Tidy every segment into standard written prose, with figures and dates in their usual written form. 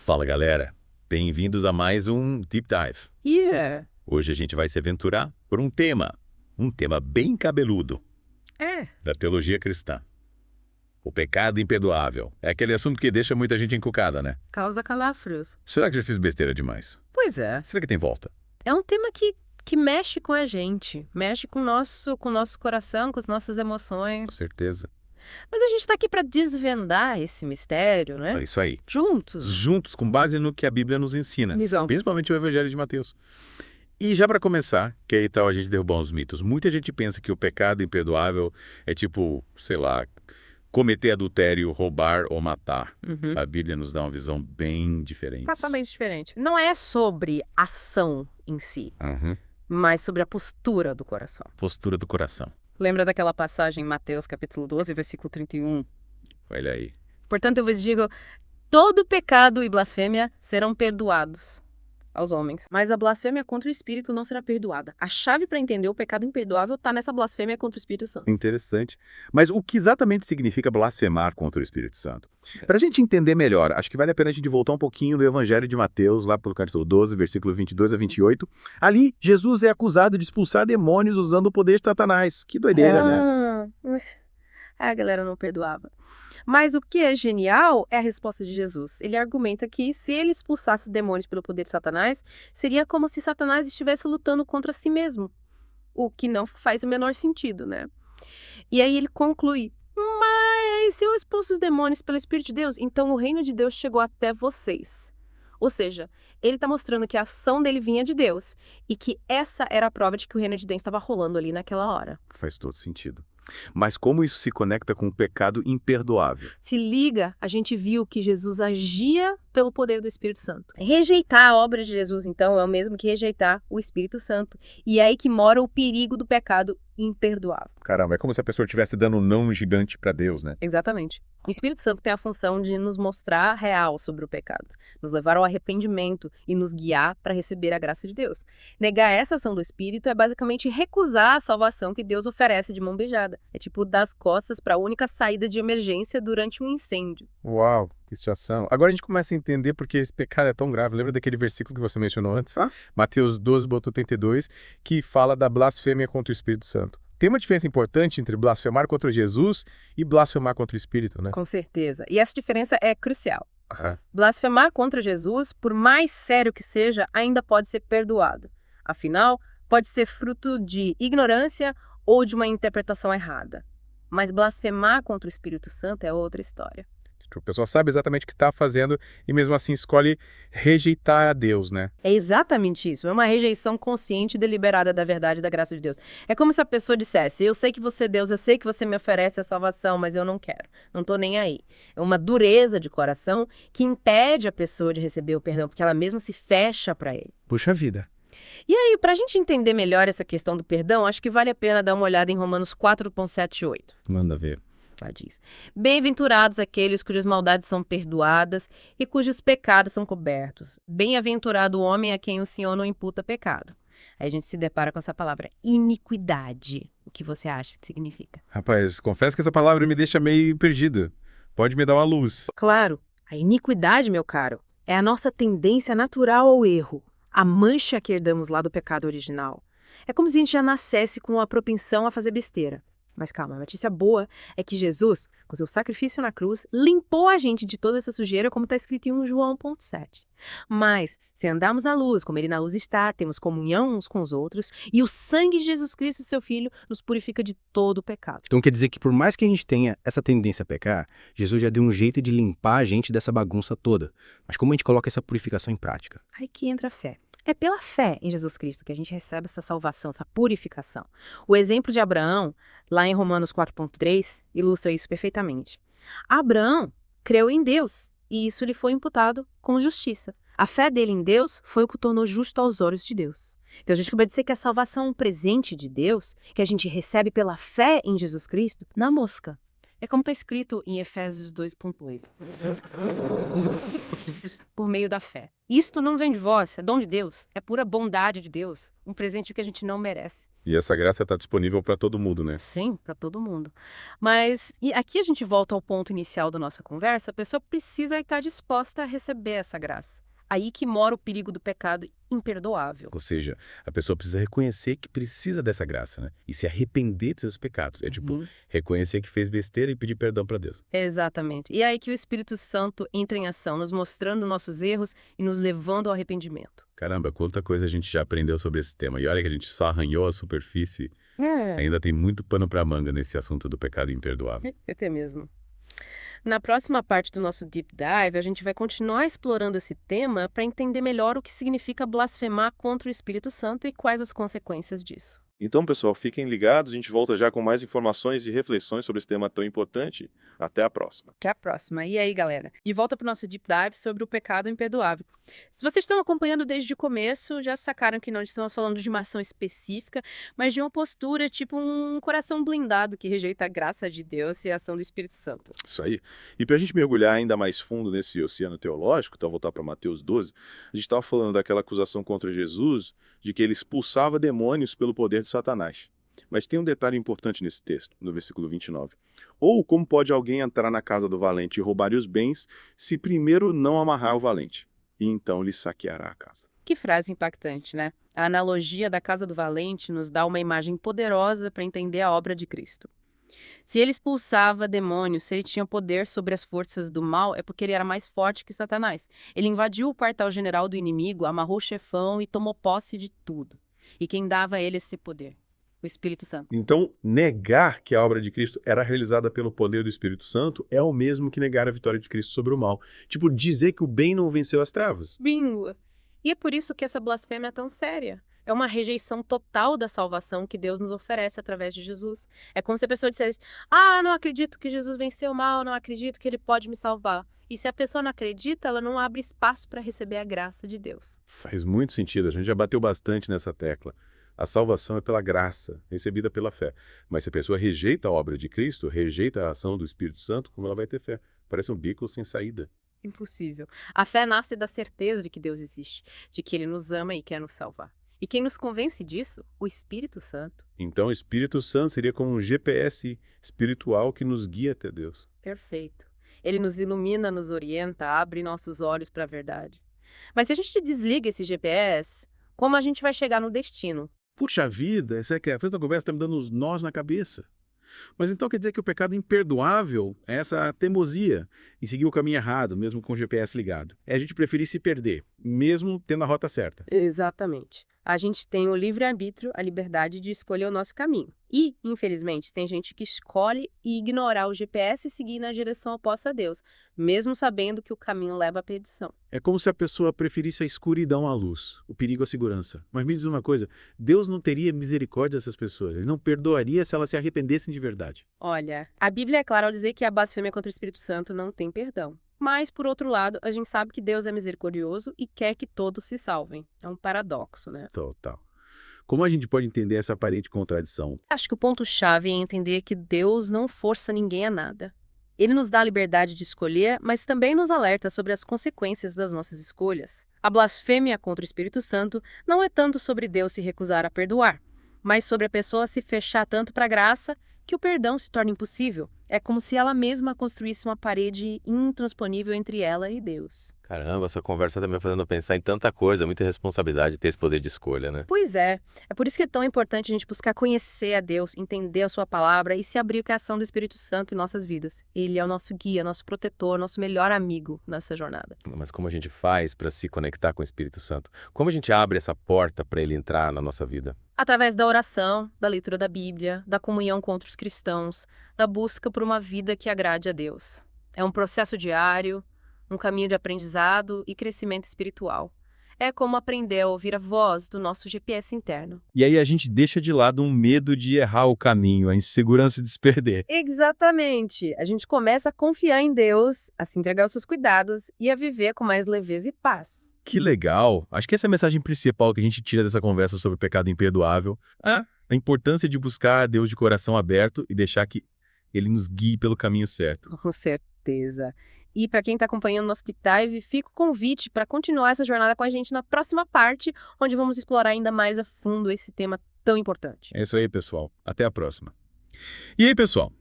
Fala, galera. Bem-vindos a mais um Deep Dive. Yeah. Hoje a gente vai se aventurar por um tema bem cabeludo, da teologia cristã. O pecado imperdoável. É aquele assunto que deixa muita gente encucada, né? Causa calafrios. Será que já fiz besteira demais? Pois é. Será que tem volta? É um tema que mexe com a gente, mexe com o nosso coração, com as nossas emoções. Com certeza. Mas a gente está aqui para desvendar esse mistério, É né? isso aí. Juntos. Com base no que a Bíblia nos ensina. Visão. Principalmente o Evangelho de Mateus. E já para começar, que aí tal a gente derrubar uns mitos. Muita gente pensa que o pecado imperdoável é tipo, sei lá, cometer adultério, roubar ou matar. Uhum. A Bíblia nos dá uma visão bem diferente. Totalmente diferente. Não é sobre ação em si, Uhum. mas sobre a postura do coração. Postura do coração. Lembra daquela passagem em Mateus capítulo 12, versículo 31? Olha aí. Portanto, eu vos digo, todo pecado e blasfêmia serão perdoados aos homens, mas a blasfêmia contra o Espírito não será perdoada. A chave para entender o pecado imperdoável está nessa blasfêmia contra o Espírito Santo. Interessante. Mas o que exatamente significa blasfemar contra o Espírito Santo? Para a gente entender melhor, acho que vale a pena a gente voltar um pouquinho do Evangelho de Mateus, lá pelo capítulo 12, versículo 22 a 28. Ali, Jesus é acusado de expulsar demônios usando o poder de Satanás. Que doideira, né? A galera não perdoava. Mas o que é genial é a resposta de Jesus. Ele argumenta que se ele expulsasse demônios pelo poder de Satanás, seria como se Satanás estivesse lutando contra si mesmo. O que não faz o menor sentido, né? E aí ele conclui, mas se eu expulso os demônios pelo Espírito de Deus, então o reino de Deus chegou até vocês. Ou seja, ele está mostrando que a ação dele vinha de Deus e que essa era a prova de que o reino de Deus estava rolando ali naquela hora. Faz todo sentido. Mas como isso se conecta com o pecado imperdoável? Se liga, a gente viu que Jesus agia pelo poder do Espírito Santo. Rejeitar a obra de Jesus, então, é o mesmo que rejeitar o Espírito Santo. E é aí que mora o perigo do pecado imperdoável. Caramba, é como se a pessoa estivesse dando um não gigante para Deus, né? Exatamente. O Espírito Santo tem a função de nos mostrar a real sobre o pecado, nos levar ao arrependimento e nos guiar para receber a graça de Deus. Negar essa ação do Espírito é basicamente recusar a salvação que Deus oferece de mão beijada. É tipo dar as costas para a única saída de emergência durante um incêndio. Uau, que situação. Agora a gente começa a entender porque esse pecado é tão grave. Lembra daquele versículo que você mencionou antes? Mateus 12:32, que fala da blasfêmia contra o Espírito Santo. Tem uma diferença importante entre blasfemar contra Jesus e blasfemar contra o Espírito, né? Com certeza. E essa diferença é crucial. Aham. Blasfemar contra Jesus, por mais sério que seja, ainda pode ser perdoado. Afinal, pode ser fruto de ignorância ou de uma interpretação errada. Mas blasfemar contra o Espírito Santo é outra história. A pessoa sabe exatamente o que está fazendo e mesmo assim escolhe rejeitar a Deus, né? É exatamente isso. É uma rejeição consciente e deliberada da verdade e da graça de Deus. É como se a pessoa dissesse, eu sei que você é Deus, eu sei que você me oferece a salvação, mas eu não quero. Não tô nem aí. É uma dureza de coração que impede a pessoa de receber o perdão, porque ela mesma se fecha para ele. Puxa vida. E aí, para a gente entender melhor essa questão do perdão, acho que vale a pena dar uma olhada em Romanos 4:7 e 8. Manda ver. Lá diz, bem-aventurados aqueles cujas maldades são perdoadas e cujos pecados são cobertos. Bem-aventurado o homem a quem o Senhor não imputa pecado. Aí a gente se depara com essa palavra, iniquidade. O que você acha que significa? Rapaz, confesso que essa palavra me deixa meio perdido. Pode me dar uma luz. Claro, a iniquidade, meu caro, é a nossa tendência natural ao erro, a mancha que herdamos lá do pecado original. É como se a gente já nascesse com a propensão a fazer besteira. Mas calma, a notícia boa é que Jesus, com seu sacrifício na cruz, limpou a gente de toda essa sujeira, como está escrito em 1 João 1:7. Mas, se andarmos na luz, como ele na luz está, temos comunhão uns com os outros, e o sangue de Jesus Cristo, seu Filho, nos purifica de todo o pecado. Então quer dizer que por mais que a gente tenha essa tendência a pecar, Jesus já deu um jeito de limpar a gente dessa bagunça toda. Mas como a gente coloca essa purificação em prática? Aí que entra a fé. É pela fé em Jesus Cristo que a gente recebe essa salvação, essa purificação. O exemplo de Abraão, lá em Romanos 4:3, ilustra isso perfeitamente. Abraão creu em Deus e isso lhe foi imputado como justiça. A fé dele em Deus foi o que o tornou justo aos olhos de Deus. Então a gente vai dizer que a salvação é um presente de Deus, que a gente recebe pela fé em Jesus Cristo, na mosca. É como está escrito em Efésios 2:8. Por meio da fé. Isto não vem de vós, é dom de Deus, é pura bondade de Deus, um presente que a gente não merece. E essa graça está disponível para todo mundo, né? Sim, para todo mundo. Mas e aqui a gente volta ao ponto inicial da nossa conversa, a pessoa precisa estar disposta a receber essa graça. Aí que mora o perigo do pecado imperdoável. Ou seja, a pessoa precisa reconhecer que precisa dessa graça, né? E se arrepender de seus pecados. É tipo, reconhecer que fez besteira e pedir perdão para Deus. Exatamente. E é aí que o Espírito Santo entra em ação, nos mostrando nossos erros e nos levando ao arrependimento. Caramba, quanta coisa a gente já aprendeu sobre esse tema. E olha que a gente só arranhou a superfície. É. Ainda tem muito pano para manga nesse assunto do pecado imperdoável. Até mesmo. Na próxima parte do nosso Deep Dive, a gente vai continuar explorando esse tema para entender melhor o que significa blasfemar contra o Espírito Santo e quais as consequências disso. Então, pessoal, fiquem ligados, a gente volta já com mais informações e reflexões sobre esse tema tão importante. Até a próxima. Até a próxima. E aí, galera? De volta para o nosso Deep Dive sobre o pecado imperdoável. Se vocês estão acompanhando desde o começo, já sacaram que não estamos falando de uma ação específica, mas de uma postura, tipo um coração blindado que rejeita a graça de Deus e a ação do Espírito Santo. Isso aí. E para a gente mergulhar ainda mais fundo nesse oceano teológico, então voltar para Mateus 12, a gente estava falando daquela acusação contra Jesus de que ele expulsava demônios pelo poder de Satanás. Mas tem um detalhe importante nesse texto, no versículo 29. Ou como pode alguém entrar na casa do valente e roubar-lhe os bens, se primeiro não amarrar o valente, e então lhe saqueará a casa. Que frase impactante, né? A analogia da casa do valente nos dá uma imagem poderosa para entender a obra de Cristo. Se ele expulsava demônios, se ele tinha poder sobre as forças do mal, é porque ele era mais forte que Satanás. Ele invadiu o quartel-general do inimigo, amarrou o chefão e tomou posse de tudo. E quem dava a ele esse poder? O Espírito Santo. Então, negar que a obra de Cristo era realizada pelo poder do Espírito Santo é o mesmo que negar a vitória de Cristo sobre o mal. Tipo, dizer que o bem não venceu as trevas. Bingo! E é por isso que essa blasfêmia é tão séria. É uma rejeição total da salvação que Deus nos oferece através de Jesus. É como se a pessoa dissesse, não acredito que Jesus venceu o mal, não acredito que ele pode me salvar. E se a pessoa não acredita, ela não abre espaço para receber a graça de Deus. Faz muito sentido, a gente já bateu bastante nessa tecla. A salvação é pela graça, recebida pela fé. Mas se a pessoa rejeita a obra de Cristo, rejeita a ação do Espírito Santo, como ela vai ter fé? Parece um bico sem saída. Impossível. A fé nasce da certeza de que Deus existe, de que ele nos ama e quer nos salvar. E quem nos convence disso? O Espírito Santo. Então o Espírito Santo seria como um GPS espiritual que nos guia até Deus. Perfeito. Ele nos ilumina, nos orienta, abre nossos olhos para a verdade. Mas se a gente desliga esse GPS, como a gente vai chegar no destino? Puxa vida, essa conversa está me dando uns nós na cabeça. Mas então quer dizer que o pecado imperdoável é essa teimosia em seguir o caminho errado, mesmo com o GPS ligado. É a gente preferir se perder, mesmo tendo a rota certa. Exatamente. A gente tem o livre-arbítrio, a liberdade de escolher o nosso caminho. E, infelizmente, tem gente que escolhe ignorar o GPS e seguir na direção oposta a Deus, mesmo sabendo que o caminho leva à perdição. É como se a pessoa preferisse a escuridão à luz, o perigo à segurança. Mas me diz uma coisa, Deus não teria misericórdia dessas pessoas, Ele não perdoaria se elas se arrependessem de verdade. Olha, a Bíblia é clara ao dizer que a blasfêmia contra o Espírito Santo não tem perdão. Mas, por outro lado, a gente sabe que Deus é misericordioso e quer que todos se salvem. É um paradoxo, né? Total. Como a gente pode entender essa aparente contradição? Acho que o ponto-chave é entender que Deus não força ninguém a nada. Ele nos dá a liberdade de escolher, mas também nos alerta sobre as consequências das nossas escolhas. A blasfêmia contra o Espírito Santo não é tanto sobre Deus se recusar a perdoar, mas sobre a pessoa se fechar tanto para a graça que o perdão se torna impossível. É como se ela mesma construísse uma parede intransponível entre ela e Deus. Caramba, essa conversa tá me fazendo pensar em tanta coisa, muita responsabilidade ter esse poder de escolha, né? Pois é. É por isso que é tão importante a gente buscar conhecer a Deus, entender a sua palavra e se abrir para a ação do Espírito Santo em nossas vidas. Ele é o nosso guia, nosso protetor, nosso melhor amigo nessa jornada. Mas como a gente faz para se conectar com o Espírito Santo? Como a gente abre essa porta para ele entrar na nossa vida? Através da oração, da leitura da Bíblia, da comunhão com outros cristãos, da busca por uma vida que agrade a Deus. É um processo diário, um caminho de aprendizado e crescimento espiritual. É como aprender a ouvir a voz do nosso GPS interno. E aí a gente deixa de lado um medo de errar o caminho, a insegurança de se perder. Exatamente! A gente começa a confiar em Deus, a se entregar aos seus cuidados e a viver com mais leveza e paz. Que legal! Acho que essa é a mensagem principal que a gente tira dessa conversa sobre o pecado imperdoável. A importância de buscar a Deus de coração aberto e deixar que Ele nos guie pelo caminho certo. Com certeza. E para quem está acompanhando nosso Deep Dive, fica o convite para continuar essa jornada com a gente na próxima parte, onde vamos explorar ainda mais a fundo esse tema tão importante. É isso aí, pessoal. Até a próxima. E aí, pessoal?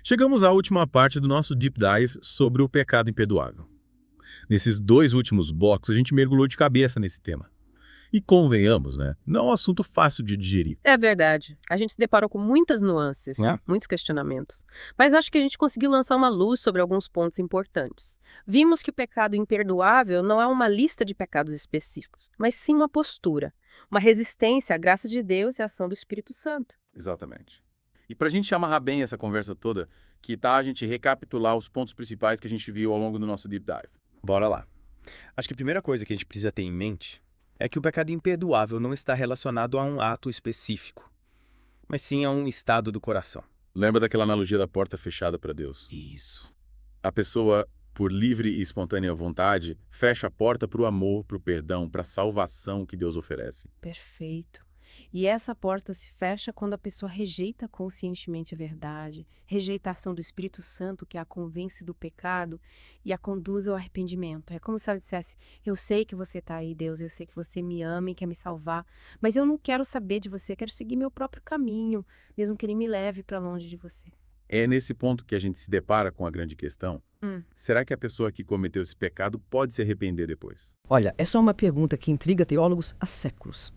Chegamos à última parte do nosso Deep Dive sobre o pecado imperdoável. Nesses 2 últimos blocos, a gente mergulhou de cabeça nesse tema. E convenhamos, né? Não é um assunto fácil de digerir. É verdade. A gente se deparou com muitas nuances, muitos questionamentos. Mas acho que a gente conseguiu lançar uma luz sobre alguns pontos importantes. Vimos que o pecado imperdoável não é uma lista de pecados específicos, mas sim uma postura, uma resistência à graça de Deus e à ação do Espírito Santo. Exatamente. E para a gente amarrar bem essa conversa toda, que tal a gente recapitular os pontos principais que a gente viu ao longo do nosso Deep Dive? Bora lá. Acho que a primeira coisa que a gente precisa ter em mente é que o pecado imperdoável não está relacionado a um ato específico, mas sim a um estado do coração. Lembra daquela analogia da porta fechada para Deus? Isso. A pessoa, por livre e espontânea vontade, fecha a porta para o amor, para o perdão, para a salvação que Deus oferece. Perfeito. E essa porta se fecha quando a pessoa rejeita conscientemente a verdade, rejeita a ação do Espírito Santo que a convence do pecado e a conduz ao arrependimento. É como se ela dissesse, eu sei que você está aí, Deus, eu sei que você me ama e quer me salvar, mas eu não quero saber de você, quero seguir meu próprio caminho, mesmo que ele me leve para longe de você. É nesse ponto que a gente se depara com a grande questão. Será que a pessoa que cometeu esse pecado pode se arrepender depois? Olha, essa é uma pergunta que intriga teólogos há séculos.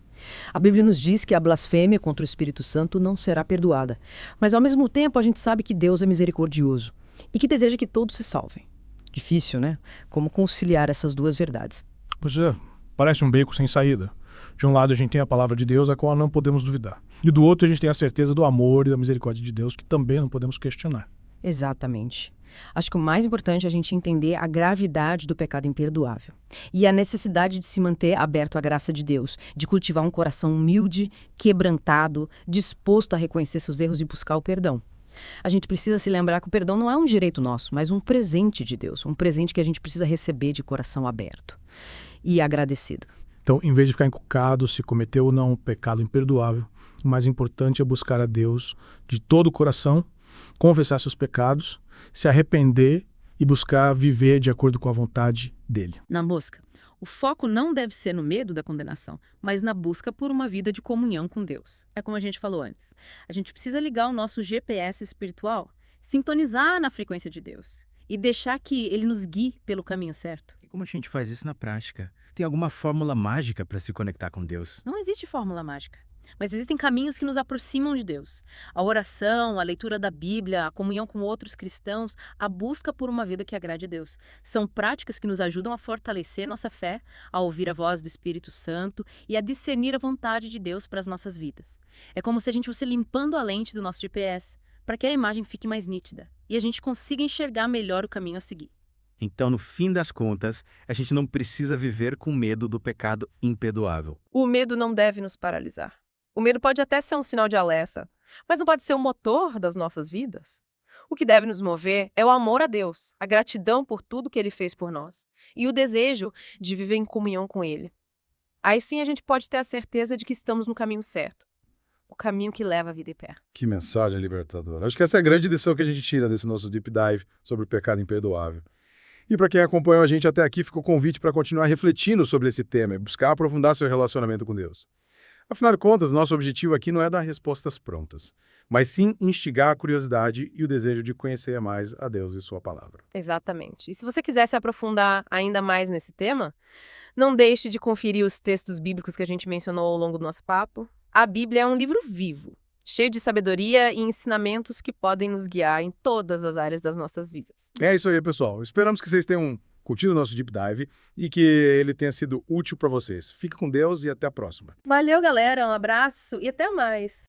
A Bíblia nos diz que a blasfêmia contra o Espírito Santo não será perdoada. Mas, ao mesmo tempo, a gente sabe que Deus é misericordioso e que deseja que todos se salvem. Difícil, né? Como conciliar essas duas verdades? Pois é, parece um beco sem saída. De um lado a gente tem a palavra de Deus, a qual não podemos duvidar. E do outro a gente tem a certeza do amor e da misericórdia de Deus, que também não podemos questionar. Exatamente. Acho que o mais importante é a gente entender a gravidade do pecado imperdoável e a necessidade de se manter aberto à graça de Deus, de cultivar um coração humilde, quebrantado, disposto a reconhecer seus erros e buscar o perdão. A gente precisa se lembrar que o perdão não é um direito nosso, mas um presente de Deus, um presente que a gente precisa receber de coração aberto e agradecido. Então, em vez de ficar encucado se cometeu ou não um pecado imperdoável, o mais importante é buscar a Deus de todo o coração, confessar seus pecados, se arrepender e buscar viver de acordo com a vontade dele. Na busca, o foco não deve ser no medo da condenação, mas na busca por uma vida de comunhão com Deus. É como a gente falou antes. A gente precisa ligar o nosso GPS espiritual, sintonizar na frequência de Deus e deixar que Ele nos guie pelo caminho certo. E como a gente faz isso na prática? Tem alguma fórmula mágica para se conectar com Deus? Não existe fórmula mágica. Mas existem caminhos que nos aproximam de Deus. A oração, a leitura da Bíblia, a comunhão com outros cristãos, a busca por uma vida que agrade a Deus. São práticas que nos ajudam a fortalecer nossa fé, a ouvir a voz do Espírito Santo e a discernir a vontade de Deus para as nossas vidas. É como se a gente fosse limpando a lente do nosso GPS, para que a imagem fique mais nítida e a gente consiga enxergar melhor o caminho a seguir. Então, no fim das contas, a gente não precisa viver com medo do pecado imperdoável. O medo não deve nos paralisar. O medo pode até ser um sinal de alerta, mas não pode ser o motor das nossas vidas. O que deve nos mover é o amor a Deus, a gratidão por tudo que Ele fez por nós e o desejo de viver em comunhão com Ele. Aí sim a gente pode ter a certeza de que estamos no caminho certo, o caminho que leva a vida em pé. Que mensagem libertadora. Acho que essa é a grande lição que a gente tira desse nosso Deep Dive sobre o pecado imperdoável. E para quem acompanhou a gente até aqui, fica o convite para continuar refletindo sobre esse tema e buscar aprofundar seu relacionamento com Deus. Afinal de contas, nosso objetivo aqui não é dar respostas prontas, mas sim instigar a curiosidade e o desejo de conhecer mais a Deus e sua palavra. Exatamente. E se você quiser se aprofundar ainda mais nesse tema, não deixe de conferir os textos bíblicos que a gente mencionou ao longo do nosso papo. A Bíblia é um livro vivo, cheio de sabedoria e ensinamentos que podem nos guiar em todas as áreas das nossas vidas. É isso aí, pessoal. Esperamos que vocês tenham curtido o nosso Deep Dive e que ele tenha sido útil para vocês. Fique com Deus e até a próxima. Valeu, galera. Um abraço e até mais.